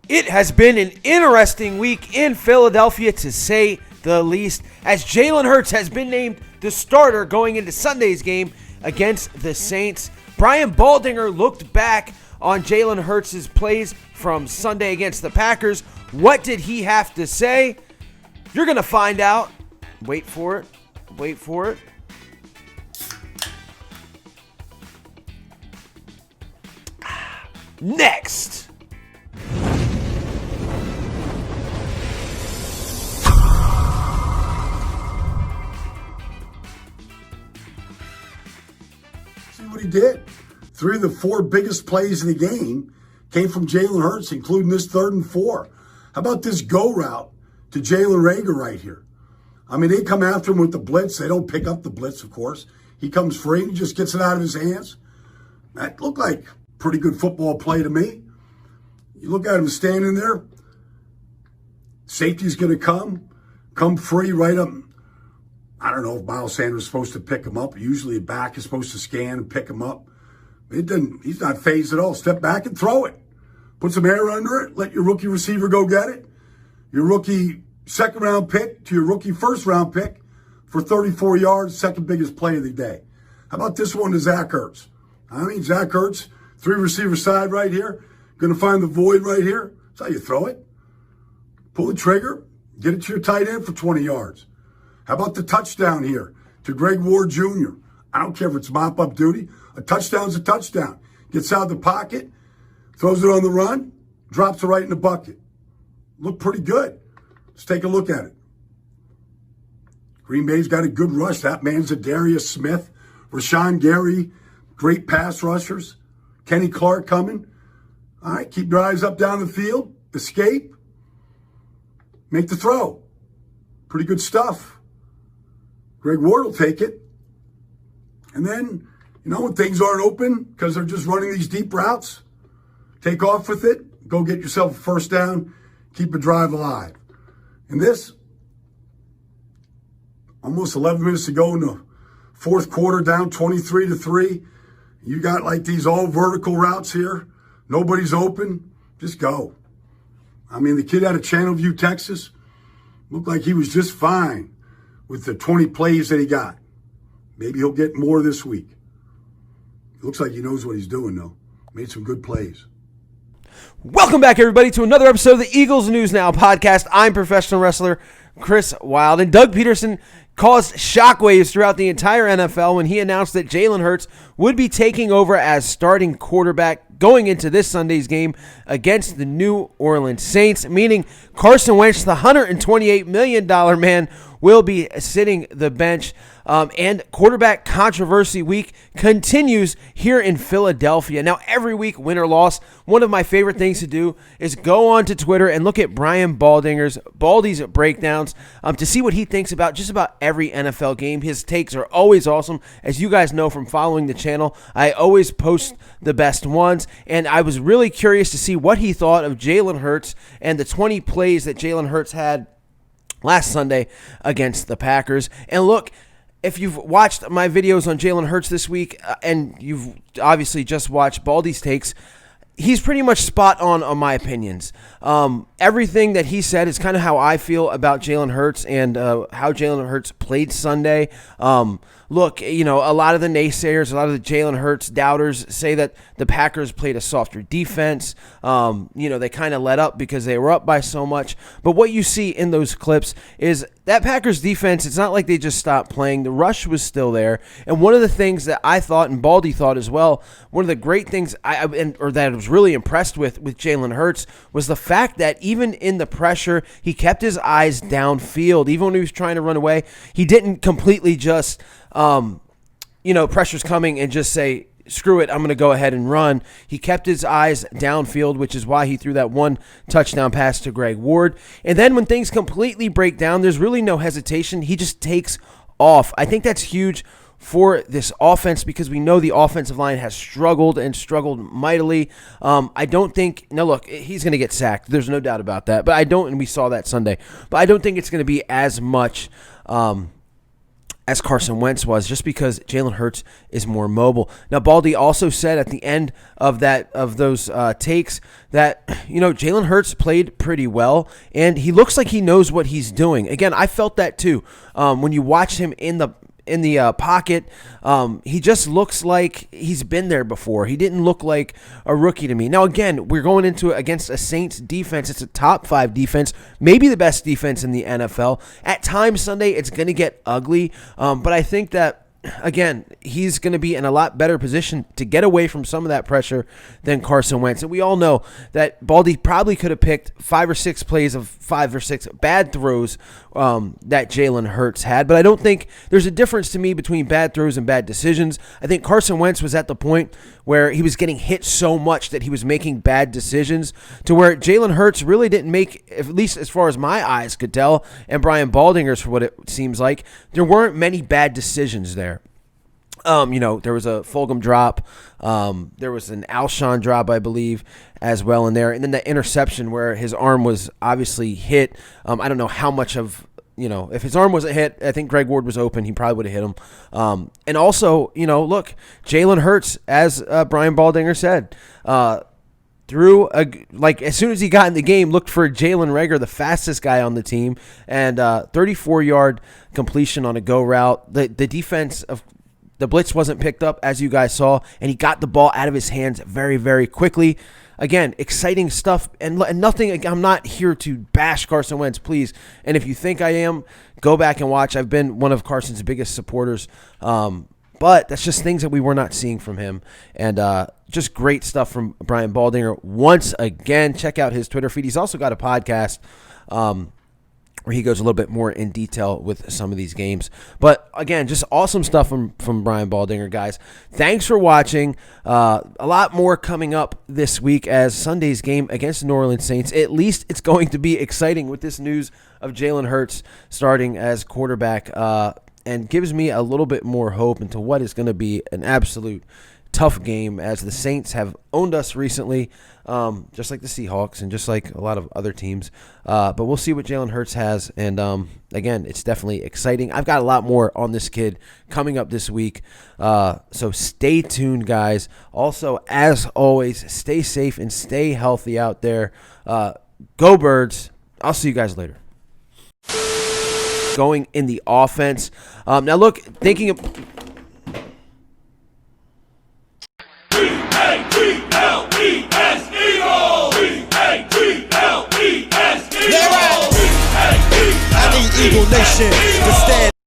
It has been an interesting week in Philadelphia, to say the least, as Jalen Hurts has been named the starter going into Sunday's game against the Saints. Brian Baldinger looked back on Jalen Hurts' plays from Sunday against the Packers. What did he have to say? You're going to find out. Wait for it. Wait for it. Next. See what he did? 3 of the 4 biggest plays of the game came from Jalen Hurts, including this 3rd and 4. How about this go route to Jalen Reagor right here? I mean, they come after him with the blitz. They don't pick up the blitz, of course. He comes free and just gets it out of his hands. That looked like pretty good football play to me. You look at him standing there. Safety's going to come free right up. I don't know if Miles Sanders is supposed to pick him up. Usually a back is supposed to scan and pick him up. It didn't. He's not phased at all. Step back and throw it. Put some air under it. Let your rookie receiver go get it. Your rookie second-round pick to your rookie first-round pick for 34 yards, second biggest play of the day. How about this one to Zach Ertz? I mean, Zach Ertz, 3-receiver side right here. Going to find the void right here. That's how you throw it. Pull the trigger. Get it to your tight end for 20 yards. How about the touchdown here to Greg Ward Jr.? I don't care if it's mop-up duty. A touchdown's a touchdown. Gets out of the pocket, throws it on the run, drops it right in the bucket. Looked pretty good. Let's take a look at it. Green Bay's got a good rush. That man's a Darius Smith, Rashawn Gary, great pass rushers. Kenny Clark coming. All right, keep your eyes up down the field. Escape. Make the throw. Pretty good stuff. Greg Ward will take it. And then, when things aren't open because they're just running these deep routes, take off with it. Go get yourself a first down. Keep a drive alive. And this, almost 11 minutes to go in the fourth quarter, down 23-3. You got like these all vertical routes here. Nobody's open. Just go. I mean, the kid out of Channelview, Texas, looked like he was just fine with the 20 plays that he got. Maybe he'll get more this week. It looks like he knows what he's doing, though. Made some good plays. Welcome back, everybody, to another episode of the Eagles News Now podcast. I'm professional wrestler Chris Wilde, and Doug Peterson caused shockwaves throughout the entire NFL when he announced that Jalen Hurts would be taking over as starting quarterback going into this Sunday's game against the New Orleans Saints, meaning Carson Wentz, the $128 million man, will be sitting the bench. And quarterback controversy week continues here in Philadelphia. Now, every week, win or loss, one of my favorite things to do is go on to Twitter and look at Brian Baldy's breakdowns to see what he thinks about just about every NFL game. His takes are always awesome. As you guys know from following the channel, I always post the best ones, and I was really curious to see what he thought of Jalen Hurts and the 20 plays that Jalen Hurts had last Sunday against the Packers. And look, if you've watched my videos on Jalen Hurts this week, and you've obviously just watched Baldy's takes, he's pretty much spot on my opinions. Everything that he said is kind of how I feel about Jalen Hurts and how Jalen Hurts played Sunday. Look, a lot of the naysayers, a lot of the Jalen Hurts doubters say that the Packers played a softer defense. They kind of let up because they were up by so much. But what you see in those clips is that Packers defense, it's not like they just stopped playing. The rush was still there. And one of the things that I thought, and Baldy thought as well, one of the great things that I was really impressed with Jalen Hurts was the fact that even in the pressure, he kept his eyes downfield. Even when he was trying to run away, he didn't completely just pressure's coming and just say, screw it, I'm going to go ahead and run. He kept his eyes downfield, which is why he threw that one touchdown pass to Greg Ward. And then when things completely break down, there's really no hesitation. He just takes off. I think that's huge for this offense because we know the offensive line has struggled mightily. I don't think, look, he's going to get sacked. There's no doubt about that. But and we saw that Sunday. But I don't think it's going to be as much as Carson Wentz was, just because Jalen Hurts is more mobile. Now, Baldy also said at the end of those takes that, Jalen Hurts played pretty well, and he looks like he knows what he's doing. Again, I felt that too. When you watch him in the pocket, he just looks like he's been there before. He didn't look like a rookie to me. Now, again, we're going into it against a Saints defense. It's a top 5 defense, maybe the best defense in the NFL. At times Sunday, it's going to get ugly, but I think that, again, he's going to be in a lot better position to get away from some of that pressure than Carson Wentz. And we all know that Baldy probably could have picked 5 or 6 plays of 5 or 6 bad throws that Jalen Hurts had. But I don't think there's a difference to me between bad throws and bad decisions. I think Carson Wentz was at the point where he was getting hit so much that he was making bad decisions, to where Jalen Hurts really didn't make, at least as far as my eyes could tell, and Brian Baldinger's for what it seems like, there weren't many bad decisions there. There was a Fulgham drop. There was an Alshon drop, I believe, as well in there. And then the interception where his arm was obviously hit. I don't know how much of, if his arm wasn't hit, I think Greg Ward was open. He probably would have hit him. And also, look, Jalen Hurts, as Brian Baldinger said, as soon as he got in the game, looked for Jalen Reagor, the fastest guy on the team, and 34-yard completion on a go route. The defense of the blitz wasn't picked up, as you guys saw, and he got the ball out of his hands very, very quickly. Again, exciting stuff, and nothing. I'm not here to bash Carson Wentz, please. And if you think I am, go back and watch. I've been one of Carson's biggest supporters, but that's just things that we were not seeing from him. And just great stuff from Brian Baldinger. Once again, check out his Twitter feed. He's also got a podcast where he goes a little bit more in detail with some of these games. But again, just awesome stuff from Brian Baldinger, guys. Thanks for watching. A lot more coming up this week as Sunday's game against the New Orleans Saints. At least it's going to be exciting with this news of Jalen Hurts starting as quarterback, and gives me a little bit more hope into what is going to be an absolute tough game, as the Saints have owned us recently, just like the Seahawks and just like a lot of other teams. But we'll see what Jalen Hurts has. And again, it's definitely exciting. I've got a lot more on this kid coming up this week. So stay tuned, guys. Also, as always, stay safe and stay healthy out there. Go Birds. I'll see you guys later. Going in the offense. Now, look, thinking of